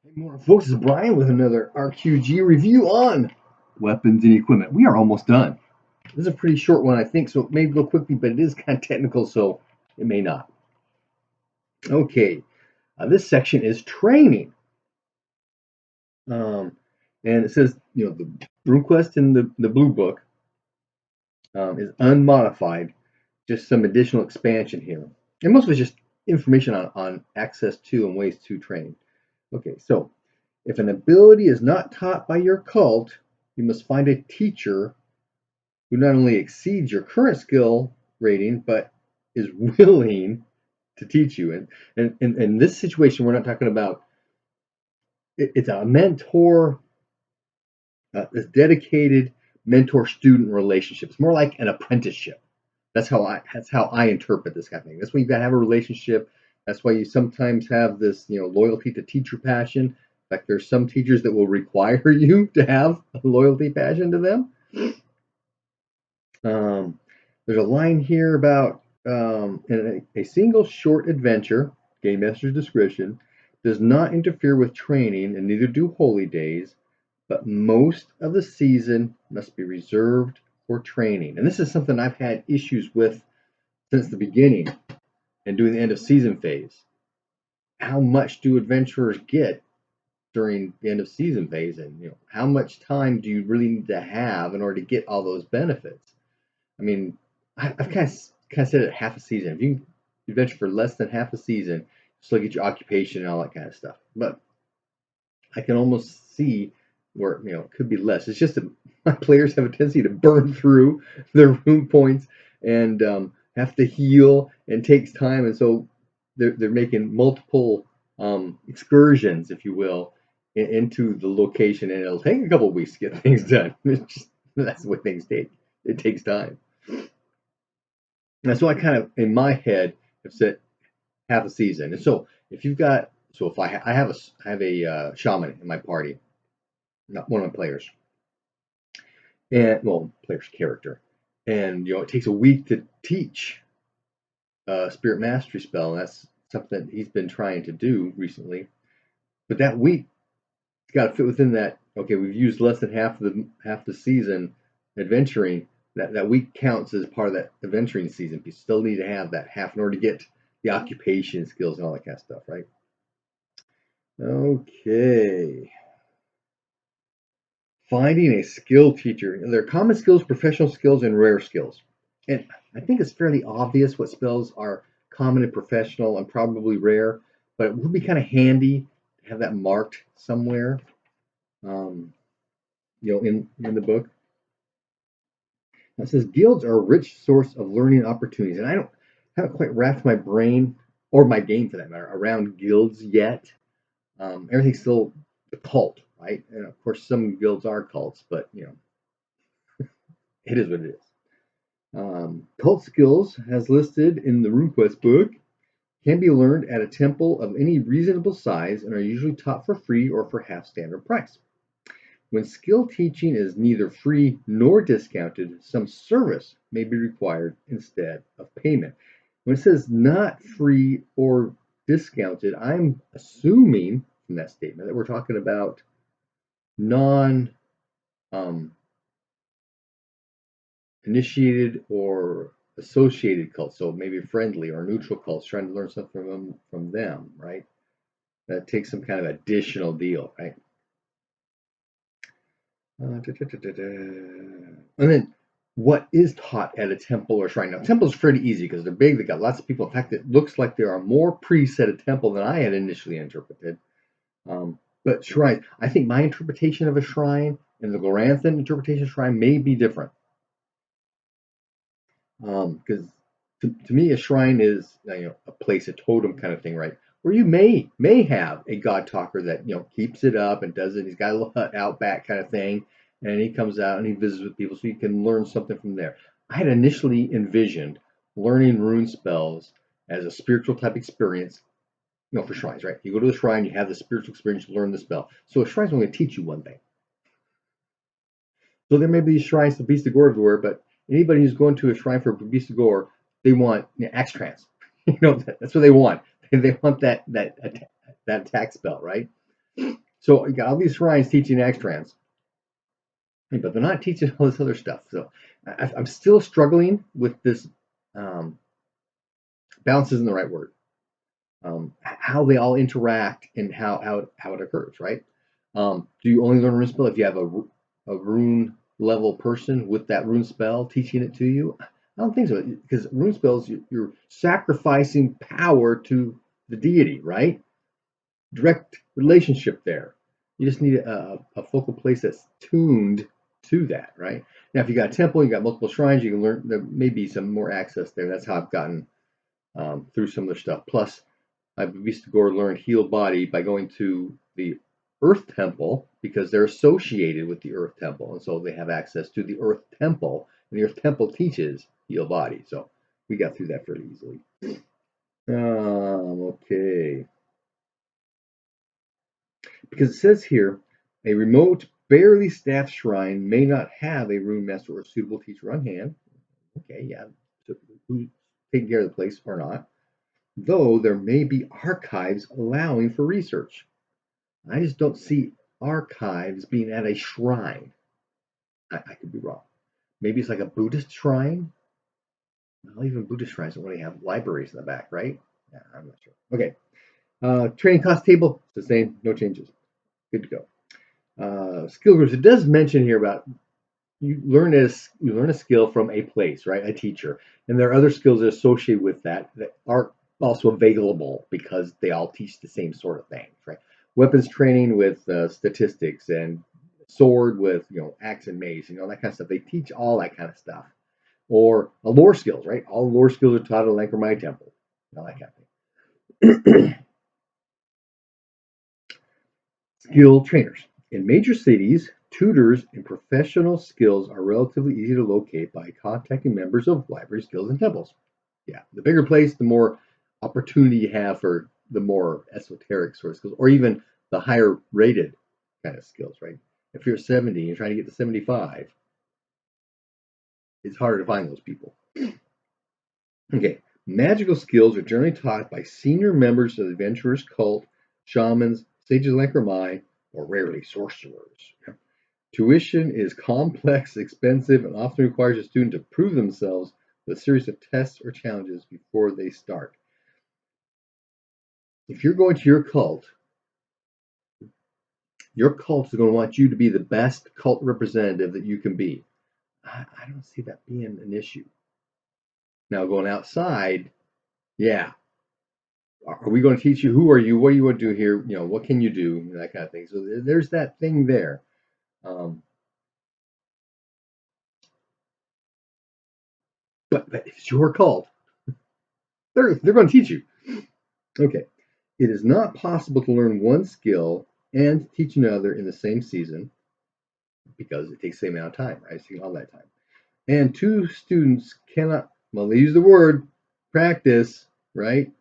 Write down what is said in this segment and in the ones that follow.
Hey, morning, folks. This is Brian with another RQG review on weapons and equipment. We are almost done. This is a pretty short one, I think, so it may go quickly, but it is kind of technical, so it may not. Okay, this section is training. And it says, the RuneQuest in the blue book is unmodified, just some additional expansion here. And most of it's just information on access to and ways to training. Okay, so if an ability is not taught by your cult, you must find a teacher who not only exceeds your current skill rating, but is willing to teach you. And in this situation, we're not talking about it's a mentor, this dedicated mentor-student relationship. It's more like an apprenticeship. That's how I interpret this kind of thing. That's why you gotta have a relationship. That's why you sometimes have this, loyalty to teacher passion. In fact, there's some teachers that will require you to have a loyalty passion to them. There's a line here about in a single short adventure, Game Master's discretion, does not interfere with training, and neither do holy days, but most of the season must be reserved for training. And this is something I've had issues with since the beginning and doing the end of season phase. How much do adventurers get during the end of season phase, and how much time do you really need to have in order to get all those benefits? I mean, I've kind of said it half a season. If you adventure for less than half a season, just look at your occupation and all that kind of stuff. But I can almost see where it could be less. It's just that my players have a tendency to burn through their rune points and have to heal, and takes time, and so they're making multiple excursions, if you will, into the location, and it'll take a couple of weeks to get things done. That's the way things take. It takes time. And so I kind of, in my head, have set half a season. And so if you've got, so if I have a shaman in my party, not one of my players, and player's character, and it takes a week to teach a spirit mastery spell, and that's something he's been trying to do recently. But that week, it's got to fit within that. Okay, we've used less than half the season adventuring. That week counts as part of that adventuring season. You still need to have that half in order to get the occupation skills and all that kind of stuff, right? Okay. Finding a skill teacher. There are common skills, professional skills, and rare skills. And I think it's fairly obvious what spells are common and professional and probably rare, but it would be kind of handy to have that marked somewhere, in the book. It says guilds are a rich source of learning opportunities, and I haven't quite wrapped my brain, or my game for that matter, around guilds yet. Everything's still the cult, right? And of course, some guilds are cults, but it is what it is. Cult skills, as listed in the RuneQuest book, can be learned at a temple of any reasonable size and are usually taught for free or for half standard price. When skill teaching is neither free nor discounted, some service may be required instead of payment. When it says not free or discounted, I'm assuming from that statement that we're talking about non initiated or associated cults, so maybe friendly or neutral cults, trying to learn something from them, right? That takes some kind of additional deal, right? And then, what is taught at a temple or shrine? Now, temples are pretty easy because they're big. They got lots of people. In fact, it looks like there are more priests at a temple than I had initially interpreted. But shrines, I think my interpretation of a shrine and the Gloranthan interpretation of shrine may be different. Because to me, a shrine is a place, a totem kind of thing, right? Where you may have a god talker that keeps it up and does it. He's got a little hut out back kind of thing, and he comes out and he visits with people, so you can learn something from there. I had initially envisioned learning rune spells as a spiritual type experience, for shrines, right? You go to the shrine, you have the spiritual experience, you learn the spell. So a shrine's only going to teach you one thing. So there may be shrines to Beast of Gore everywhere, but anybody who's going to a shrine for Beast of Gore, they want axe trance. That's what they want. They want that attack spell, right? So you got all these shrines teaching X-Trans, but they're not teaching all this other stuff. So I'm still struggling with this. Um, balance isn't the right word. How they all interact and how it occurs, right? Do you only learn a rune spell if you have a rune level person with that rune spell teaching it to you? I don't think so, because rune spells, you're sacrificing power to the deity, right? Direct relationship there. You just need a focal place that's tuned to that, right? Now, if you got a temple, you got multiple shrines, you can learn. There may be some more access there. That's how I've gotten through some of the stuff. Plus, I used to go learn heal body by going to the Earth Temple because they're associated with the Earth Temple, and so they have access to the Earth Temple, and the Earth Temple teaches heal body. So we got through that fairly easily. Okay. Because it says here, a remote, barely staffed shrine may not have a rune master or a suitable teacher on hand. Okay, yeah. So who's taking care of the place or not? Though there may be archives allowing for research. I just don't see archives being at a shrine. I could be wrong. Maybe it's like a Buddhist shrine. Well, even Buddhist shrines don't really have libraries in the back, right? Yeah, I'm not sure. Okay. Training cost table, it's the same, no changes. Good to go. Skill groups. It does mention here about you learn a skill from a place, right? A teacher, and there are other skills associated with that that are also available because they all teach the same sort of things, right? Weapons training with statistics, and sword with axe and mace, that kind of stuff. They teach all that kind of stuff, or lore skills, right? All lore skills are taught at Lankermai Temple, all that kind of thing. Skill trainers. In major cities, tutors and professional skills are relatively easy to locate by contacting members of libraries, guilds, and temples. Yeah, the bigger place, the more opportunity you have for the more esoteric sort of skills, or even the higher rated kind of skills, right? If you're 70 and you're trying to get to 75, it's harder to find those people. Okay, magical skills are generally taught by senior members of the adventurers cult, shamans, sages like Ramai, or rarely sorcerers. Tuition is complex, expensive, and often requires a student to prove themselves with a series of tests or challenges before they start. If you're going to your cult is going to want you to be the best cult representative that you can be. I don't see that being an issue. Now, going outside, yeah. Are we going to teach you? Who are you? What do you want to do here? What can you do? That kind of thing. So there's that thing there. Um, but if it's your cult, they're going to teach you. Okay. It is not possible to learn one skill and teach another in the same season because it takes the same amount of time, right? So all that time. And two students cannot, well, they use the word practice, right?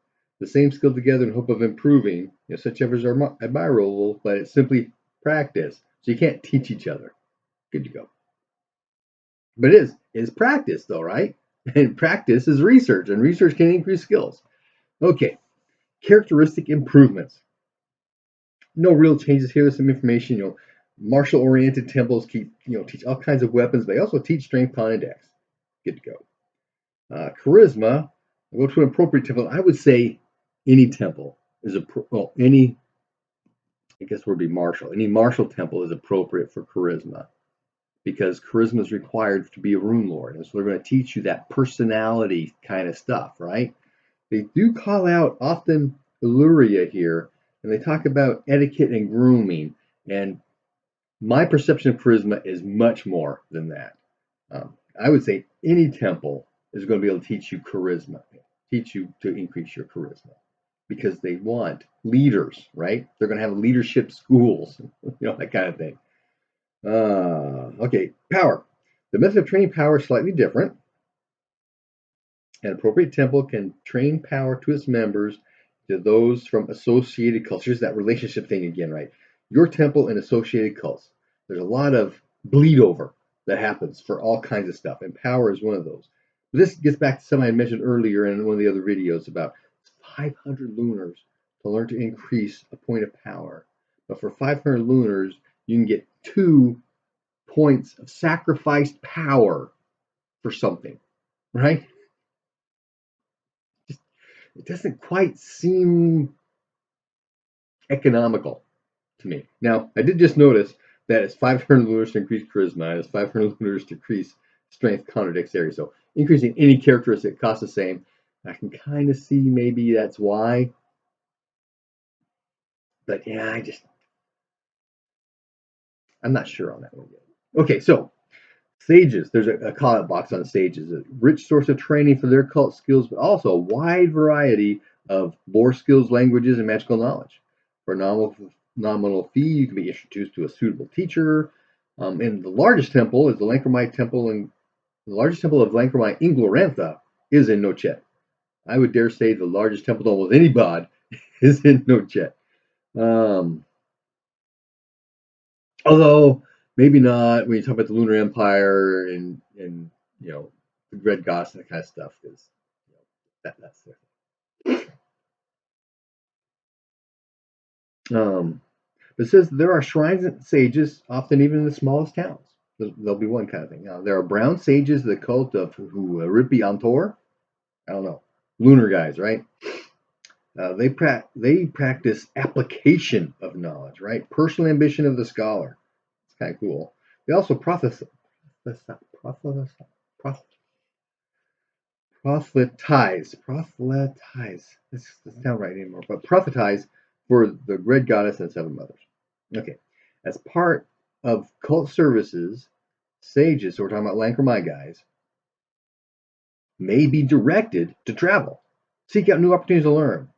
The same skill together in hope of improving. Such efforts are admirable, but it's simply practice. So you can't teach each other. Good to go. But it is practice, though, right? And practice is research, and research can increase skills. Okay, characteristic improvements. No real changes here. There's some information. Martial-oriented temples teach all kinds of weapons. They also teach strength, con, and dex. Good to go. Charisma. Go to an appropriate temple. I would say any temple is any. I guess would be martial. Any martial temple is appropriate for charisma because charisma is required to be a rune lord, and so they're going to teach you that personality kind of stuff, right? They do call out often Illyria here, and they talk about etiquette and grooming, and my perception of charisma is much more than that. I would say any temple is going to be able to teach you charisma, teach you to increase your charisma, because they want leaders, right? They're going to have leadership schools, that kind of thing. Okay, power. The method of training power is slightly different. An appropriate temple can train power to its members to those from associated cults. Here's that relationship thing again, right? Your temple and associated cults. There's a lot of bleed over that happens for all kinds of stuff, and power is one of those. But this gets back to something I mentioned earlier in one of the other videos about 500 lunars to learn to increase a point of power. But for 500 lunars, you can get 2 points of sacrificed power for something, right? It doesn't quite seem economical to me. Now, I did just notice that it's 500 lunars to increase charisma, and it's 500 lunars to increase strength, counter dexterity. So increasing any characteristic costs the same. I can kind of see maybe that's why. But yeah, I'm not sure on that one yet. Okay, so sages. There's a call out box on sages, a rich source of training for their cult skills, but also a wide variety of lore skills, languages, and magical knowledge. For a nominal fee, you can be introduced to a suitable teacher. And the largest temple is the Lancromite Temple, and the largest temple of Lancromite in Glorantha is in Nochet. I would dare say the largest temple to almost any bod is in Nochet. Although maybe not when you talk about the Lunar Empire and the Red Goss and that kind of stuff, because that's there. But it says there are shrines and sages, often even in the smallest towns. There'll be one kind of thing. Now, there are brown sages, the cult of Ripi Antor. I don't know, lunar guys, right? They practice application of knowledge, right? Personal ambition of the scholar. It's kind of cool. They also proselytize. This doesn't sound right anymore, but prophetize for the Red Goddess and Seven Mothers. Okay. As part of cult services, sages, so we're talking about Lancromai guys, may be directed to travel, seek out new opportunities to learn,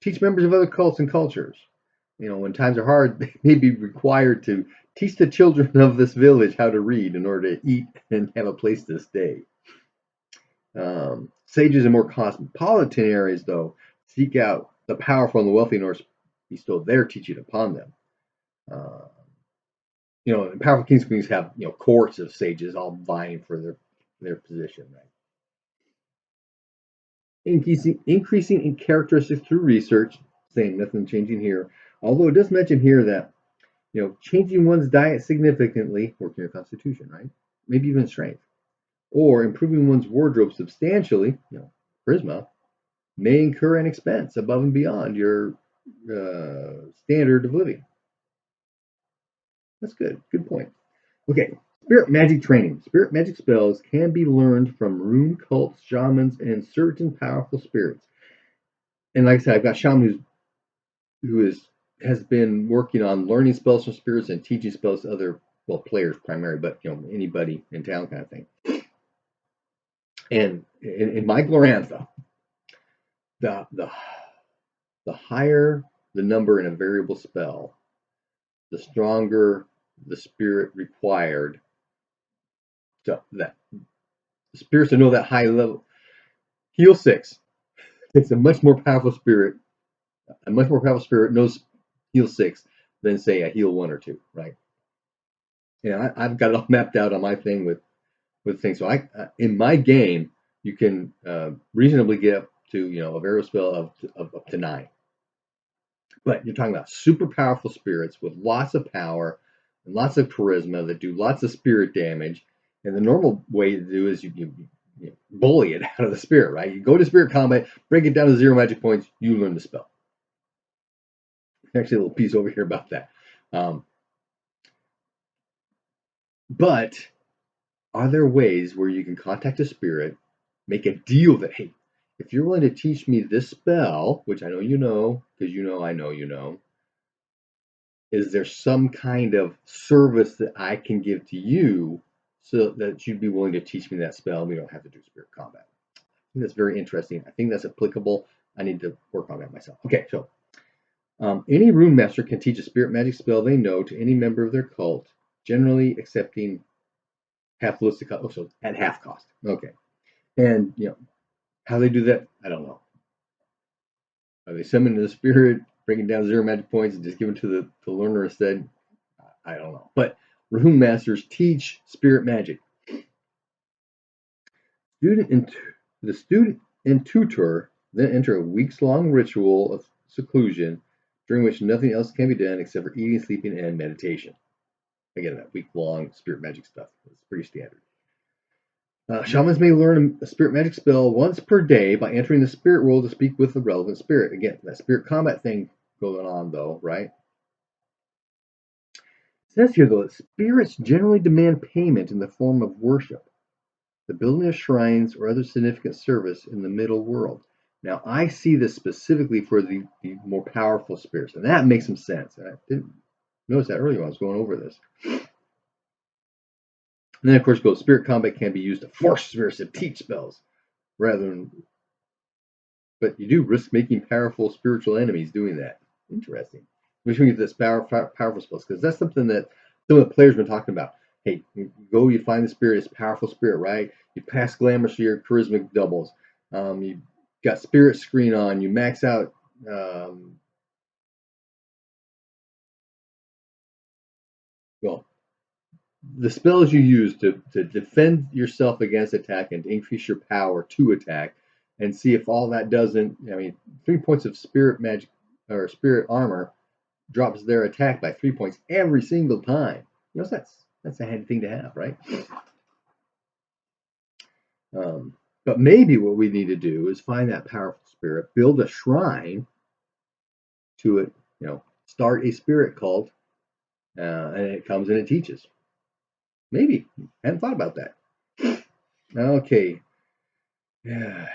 teach members of other cults and cultures. When times are hard, they may be required to teach the children of this village how to read in order to eat and have a place to stay. Sages in more cosmopolitan areas, though, seek out the powerful and the wealthy in order to bestow their teaching upon them. Powerful kings and queens have courts of sages all vying for their position, right? Increasing in characteristics through research. Same, nothing changing here. Although it does mention here that changing one's diet significantly, working your constitution, right? Maybe even strength, or improving one's wardrobe substantially, charisma, may incur an expense above and beyond your standard of living. That's good. Good point. Okay, spirit magic training. Spirit magic spells can be learned from rune cults, shamans, and certain powerful spirits. And like I said, I've got shaman who has been working on learning spells from spirits and teaching spells to other players primarily, but anybody in town kind of thing. And in my Glorantha, the higher the number in a variable spell, the stronger the spirit required to that the spirits to know that high level. Heal 6 takes a much more powerful spirit. A much more powerful spirit knows heal 6 than say a heal 1 or 2, right? I've got it all mapped out on my thing with things. So in my game, you can reasonably get up to a variable spell of up to 9. But you're talking about super powerful spirits with lots of power and lots of charisma that do lots of spirit damage. And the normal way to do is you bully it out of the spirit, right? You go to spirit combat, break it down to 0 magic points, you learn the spell. Actually, a little piece over here about that. But are there ways where you can contact a spirit, make a deal that, hey, if you're willing to teach me this spell, which I know you know, because I know you know, is there some kind of service that I can give to you so that you'd be willing to teach me that spell? We don't have to do spirit combat. I think that's very interesting. I think that's applicable. I need to work on that myself. Okay, so any rune master can teach a spirit magic spell they know to any member of their cult, generally accepting half ballistic cost. Oh, so at half cost. Okay. And how they do that, I don't know. Are they summoning the spirit, bringing down 0 magic points, and just giving to the learner instead? I don't know. But rune masters teach spirit magic. The student and tutor then enter a weeks-long ritual of seclusion during which nothing else can be done except for eating, sleeping, and meditation. Again, that week-long spirit magic stuff is pretty standard. Shamans may learn a spirit magic spell once per day by entering the spirit world to speak with the relevant spirit. Again, that spirit combat thing going on, though, right? It says here, though, that spirits generally demand payment in the form of worship, the building of shrines, or other significant service in the middle world. Now, I see this specifically for the more powerful spirits, and that makes some sense. And I didn't notice that earlier when I was going over this. And then, of course, goes spirit combat can be used to force spirits to teach spells rather than, but you do risk making powerful spiritual enemies doing that. Interesting. Which means this powerful spells, because that's something that some of the players have been talking about. Hey, you go, you find the spirit, it's a powerful spirit, right? You pass glamour, so your charisma doubles. You got spirit screen on, you max out. Well, the spells you use to defend yourself against attack and to increase your power to attack, and see if all that doesn't. I mean, 3 points of spirit magic or spirit armor drops their attack by 3 points every single time. You know, that's a handy thing to have, right? But maybe what we need to do is find that powerful spirit, build a shrine to it, start a spirit cult, and it comes and it teaches. Maybe. I hadn't thought about that. Okay. Yeah.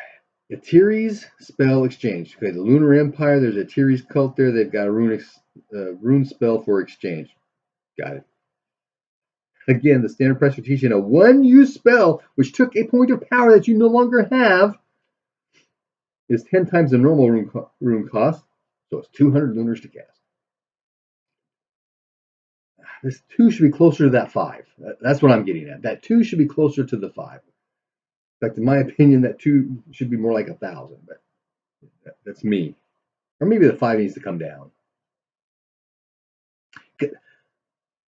Atiris spell exchange. Okay, the Lunar Empire, there's a Atiris cult there. They've got a rune spell for exchange. Got it. Again, the standard price for teaching a one-use spell, which took a point of power that you no longer have, is 10 times the normal rune cost, so it's 200 lunars to cast. This 2 should be closer to that 5. That's what I'm getting at. That 2 should be closer to the 5. In fact, in my opinion, that 2 should be more like 1,000, but that's me. Or maybe the 5 needs to come down.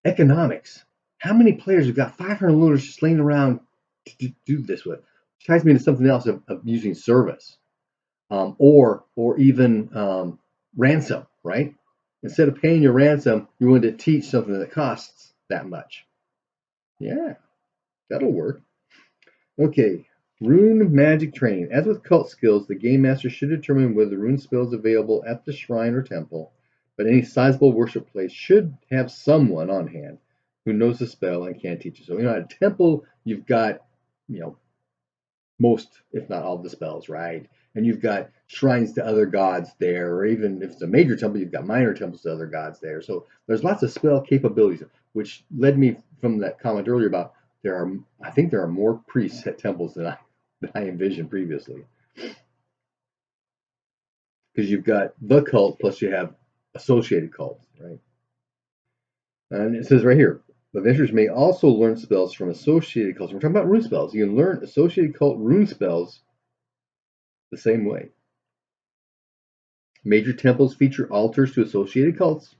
Economics. How many players have got 500 lunars just laying around to do this with? Which ties me to something else of using service. Or even ransom, right? Instead of paying your ransom, you want to teach something that costs that much. Yeah, that'll work. Okay, rune magic training. As with cult skills, the game master should determine whether the rune spell is available at the shrine or temple, but any sizable worship place should have someone on hand who knows the spell and can teach it. So, at a temple, you've got, most, if not all, of the spells, right? And you've got shrines to other gods there, or even if it's a major temple, you've got minor temples to other gods there. So there's lots of spell capabilities, which led me from that comment earlier about I think there are more priests at temples than I envisioned previously. Because you've got the cult, plus you have associated cults, right? And it says right here, adventurers may also learn spells from associated cults. We're talking about rune spells. You can learn associated cult rune spells the same way. Major temples feature altars to associated cults,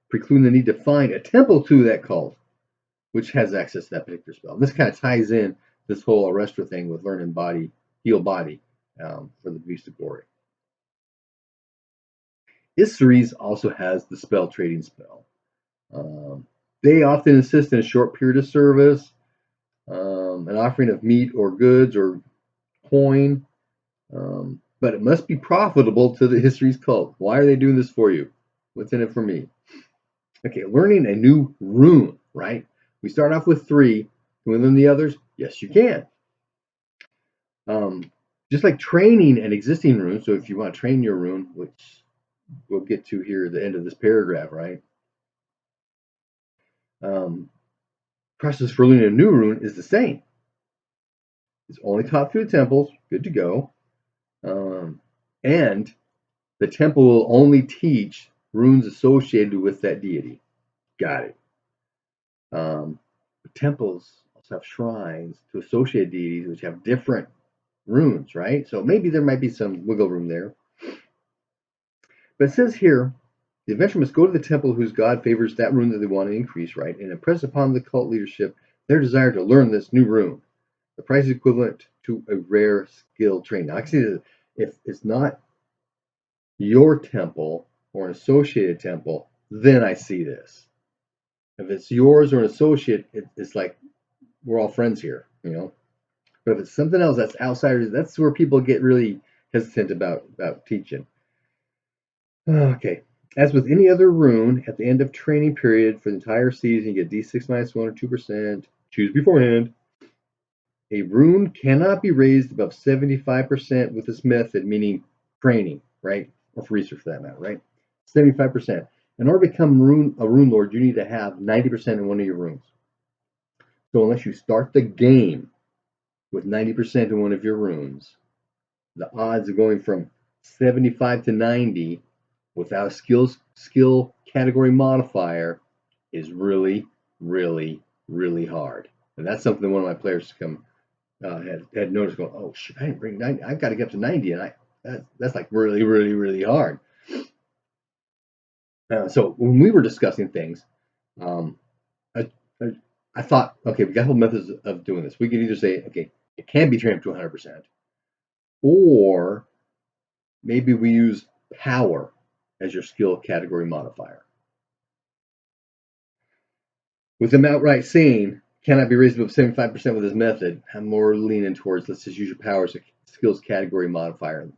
precluding the need to find a temple to that cult, which has access to that particular spell. And this kind of ties in this whole Arrestra thing with learn and body, heal body for the Beast of Glory. Isseries also has the spell trading spell. They often insist in a short period of service, an offering of meat or goods or coin, but it must be profitable to the Isseries cult. Why are they doing this for you? What's in it for me? Okay, learning a new rune, right? We start off with 3. Can we learn the others? Yes, you can. Just like training an existing rune, so if you want to train your rune, which we'll get to here at the end of this paragraph, right? Process for learning a new rune is the same. It's only taught through the temples, good to go. And the temple will only teach runes associated with that deity. Got it. Temples also have shrines to associated deities which have different runes, right? So maybe there might be some wiggle room there. But it says here, the adventurer must go to the temple whose god favors that rune that they want to increase, right? And impress upon the cult leadership their desire to learn this new rune. The price is equivalent to a rare skill train. Now, actually, if it's not your temple, or an associated temple, then I see this. If it's yours or an associate, it's like we're all friends here, you know. But if it's something else that's outsiders, that's where people get really hesitant about teaching. Okay. As with any other rune, at the end of training period for the entire season, you get D6 minus 1 or 2%. Choose beforehand. A rune cannot be raised above 75% with this method, meaning training, right? Or for research for that matter, right? 75%. In order to become a rune lord, you need to have 90% in one of your runes. So unless you start the game with 90% in one of your runes, the odds of going from 75 to 90 without a skill category modifier is really, really, really hard. And that's something one of my players had noticed. Going, oh shit, I didn't bring 90. I've got to get up to 90, and that's like really, really, really hard. So when we were discussing things, um, I thought, okay, we got whole methods of doing this. We could either say, okay, it can be trained up to 100%, or maybe we use power as your skill category modifier. With them outright saying cannot be raised above 75% with this method, I'm more leaning towards let's just use your power as a skills category modifier.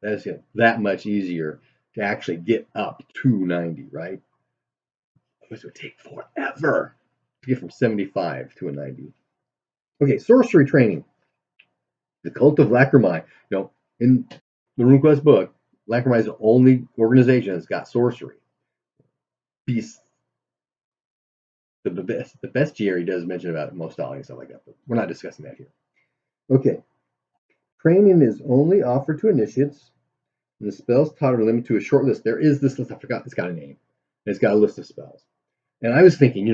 That's that much easier to actually get up to 90, right? This would take forever to get from 75 to a 90. Okay, sorcery training. The Cult of Lacrimae. In the RuneQuest book, Lacrimae is the only organization that's got sorcery. Beast. The bestiary does mention about Mostali and stuff like that, but we're not discussing that here. Okay. Training is only offered to initiates, and the spells taught are limited to a short list. There is this list, I forgot, it's got a name. It's got a list of spells. And I was thinking,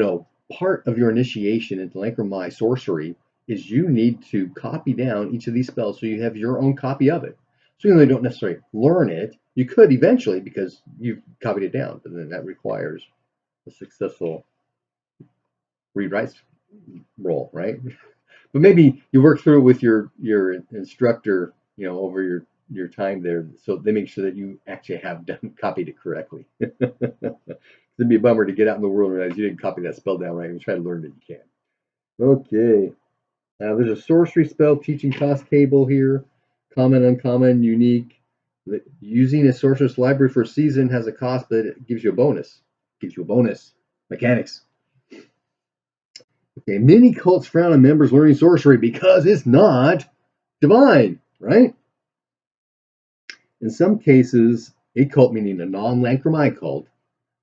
part of your initiation into Lacrimae sorcery is you need to copy down each of these spells so you have your own copy of it. So even though you don't necessarily learn it, you could eventually because you've copied it down, but then that requires a successful read-write roll, right? But maybe you work through it with your instructor, over your time there, so they make sure that you actually have copied it correctly. It'd be a bummer to get out in the world and realize you didn't copy that spell down right and try to learn it. You can. Okay. Now there's a sorcery spell teaching cost table here. Common, uncommon, unique. Using a sorcerer's library for a season has a cost, but it gives you a bonus. Mechanics. Okay, many cults frown on members learning sorcery because it's not divine, right? In some cases, a cult, meaning a non-Lacrimae cult,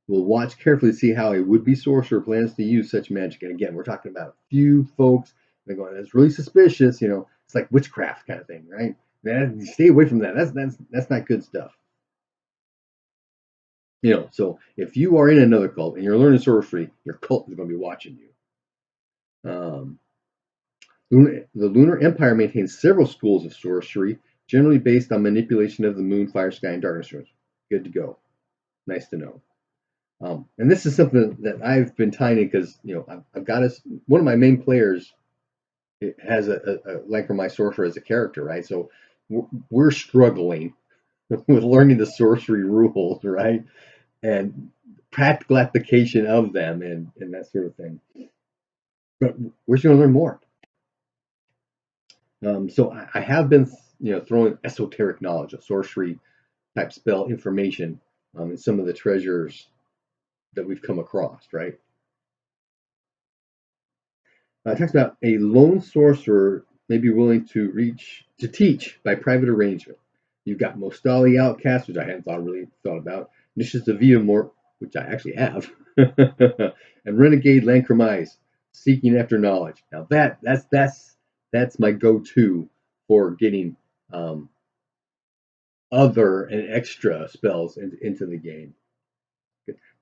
will watch carefully to see how a would-be sorcerer plans to use such magic. And again, we're talking about a few folks. They're going, that's really suspicious. It's like witchcraft kind of thing, right? Stay away from that. That's not good stuff. So if you are in another cult and you're learning sorcery, your cult is going to be watching you. The Lunar Empire maintains several schools of sorcery, generally based on manipulation of the moon, fire, sky, and darkness runes. Good to go. Nice to know. And this is something that I've been tying in because I've got one of my main players has a Lacrimae sorcerer as a character, right? So we're struggling with learning the sorcery rules, right? And practical application of them and that sort of thing. But we're just going to learn more. So I have been, throwing esoteric knowledge of sorcery type spell information in some of the treasures that we've come across, right? It talks about a lone sorcerer may be willing to teach by private arrangement. You've got Mostali outcasts, which I hadn't really thought about. Nishes of Viamort, which I actually have, and renegade Lacrimae, seeking after knowledge. Now that's my go-to for getting other and extra spells into the game.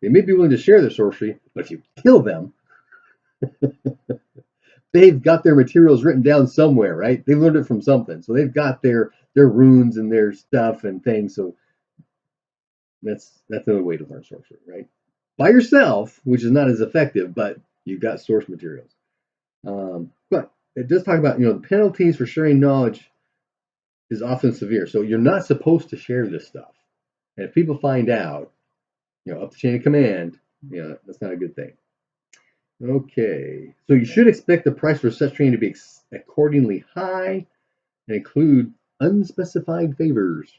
They may be willing to share their sorcery, but if you kill them, they've got their materials written down somewhere, right? They learned it from something, so they've got their runes and their stuff and things. So that's another way to learn sorcery, right? By yourself, which is not as effective, but you've got source materials. But it does talk about the penalties for sharing knowledge is often severe. So you're not supposed to share this stuff, and if people find out, up the chain of command. That's not a good thing. Okay, so you should expect the price for such training to be accordingly high and include unspecified favors.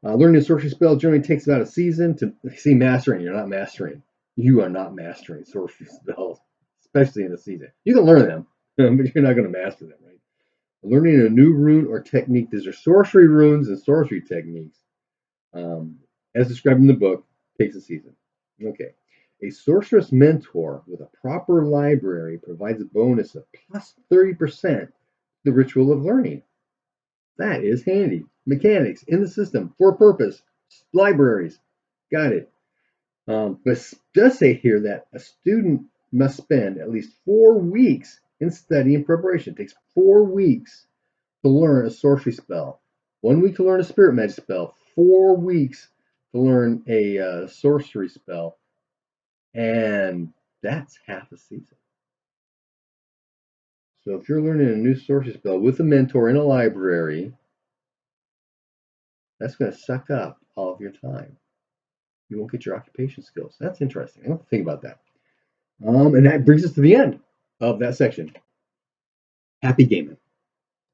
Learning a sorcery spell generally takes about a season to see mastering. You're not mastering. You are not mastering sorcery spells, especially in a season. You can learn them, but you're not going to master them, right? Learning a new rune or technique. These are sorcery runes and sorcery techniques, as described in the book, takes a season. Okay. A sorceress mentor with a proper library provides a bonus of plus 30% to the ritual of learning. That is handy. Mechanics in the system for a purpose. Libraries. Got it. But it does say here that a student must spend at least 4 weeks in study and preparation. It takes 4 weeks to learn a sorcery spell. 1 week to learn a spirit magic spell. 4 weeks to learn a sorcery spell. And that's half a season. So if you're learning a new sorcery spell with a mentor in a library, that's going to suck up all of your time. You won't get your occupation skills. That's interesting. I don't think about that. And that brings us to the end of that section. Happy gaming.